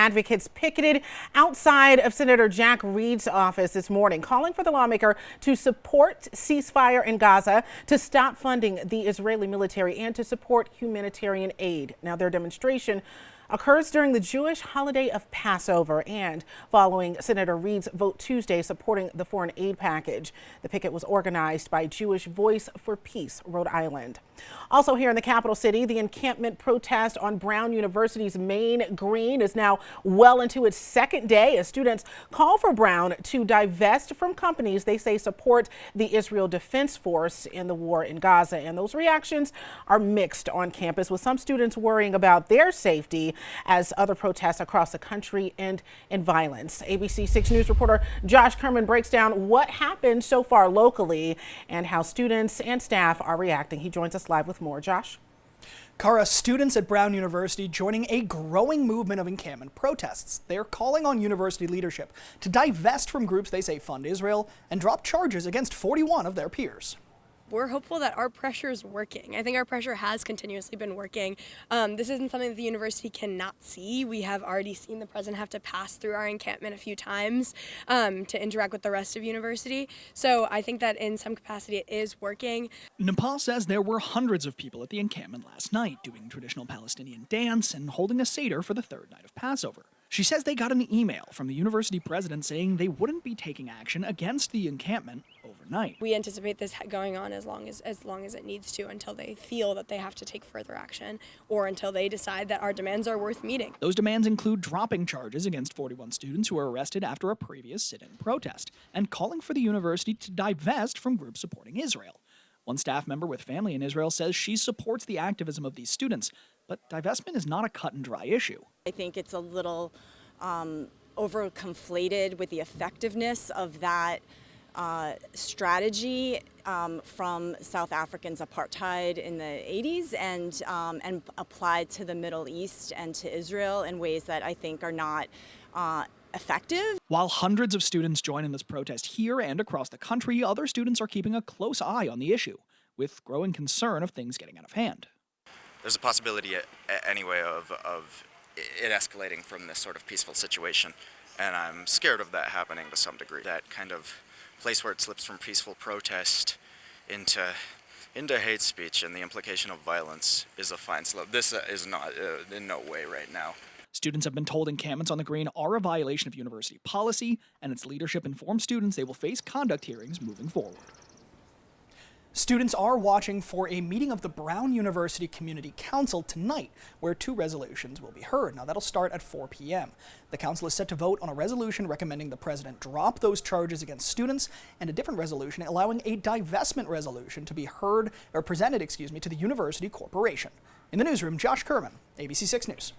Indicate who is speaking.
Speaker 1: advocates picketed outside of Senator Jack Reed's office this morning, calling for the lawmaker to support ceasefire in Gaza, to stop funding the Israeli military, and to support humanitarian aid. Now, their demonstration occurs during the Jewish holiday of Passover and following Senator Reed's vote Tuesday supporting the foreign aid package. The picket was organized by Jewish Voice for Peace, Rhode Island. Also here in the capital city, the encampment protest on Brown University's main green is now well into its second day as students call for Brown to divest from companies they say support the Israel Defense Force in the war in Gaza. And those reactions are mixed on campus, with some students worrying about their safety as other protests across the country end in violence. ABC 6 News reporter Josh Kerman breaks down what happened so far locally and how students and staff are reacting. He joins us live with more. Josh?
Speaker 2: Kara, students at Brown University joining a growing movement of encampment protests. They're calling on university leadership to divest from groups they say fund Israel and drop charges against 41 of their peers.
Speaker 3: We're hopeful that our pressure is working. I think our pressure has continuously been working. This isn't something that the university cannot see. We have already seen the president have to pass through our encampment a few times to interact with the rest of university. So I think that in some capacity it is working.
Speaker 4: Nepal says there were hundreds of people at the encampment last night doing traditional Palestinian dance and holding a Seder for the third night of Passover. She says they got an email from the university president saying they wouldn't be taking action against the encampment overnight.
Speaker 3: We anticipate this going on as long as it needs to, until they feel that they have to take further action or until they decide that our demands are worth meeting.
Speaker 4: Those demands include dropping charges against 41 students who were arrested after a previous sit-in protest and calling for the university to divest from groups supporting Israel. One staff member with family in Israel says she supports the activism of these students, but divestment is not a cut-and-dry issue.
Speaker 5: I think it's a little over-conflated with the effectiveness of that strategy from South Africans' apartheid in the 80s and applied to the Middle East and to Israel in ways that I think are not effective.
Speaker 4: While hundreds of students join in this protest here and across the country, other students are keeping a close eye on the issue, with growing concern of things getting out of hand.
Speaker 6: There's a possibility anyway of it escalating from this sort of peaceful situation, and I'm scared of that happening to some degree. That kind of place where it slips from peaceful protest into hate speech and the implication of violence is a fine slope. This is not in no way right now.
Speaker 4: Students have been told encampments on the green are a violation of university policy, and its leadership informed students they will face conduct hearings moving forward.
Speaker 2: Students are watching for a meeting of the Brown University Community Council tonight, where 2 resolutions will be heard. Now, that'll start at 4 p.m. The council is set to vote on a resolution recommending the president drop those charges against students, and a different resolution allowing a divestment resolution to be presented to the university corporation. In the newsroom, Josh Kerman, ABC 6 News.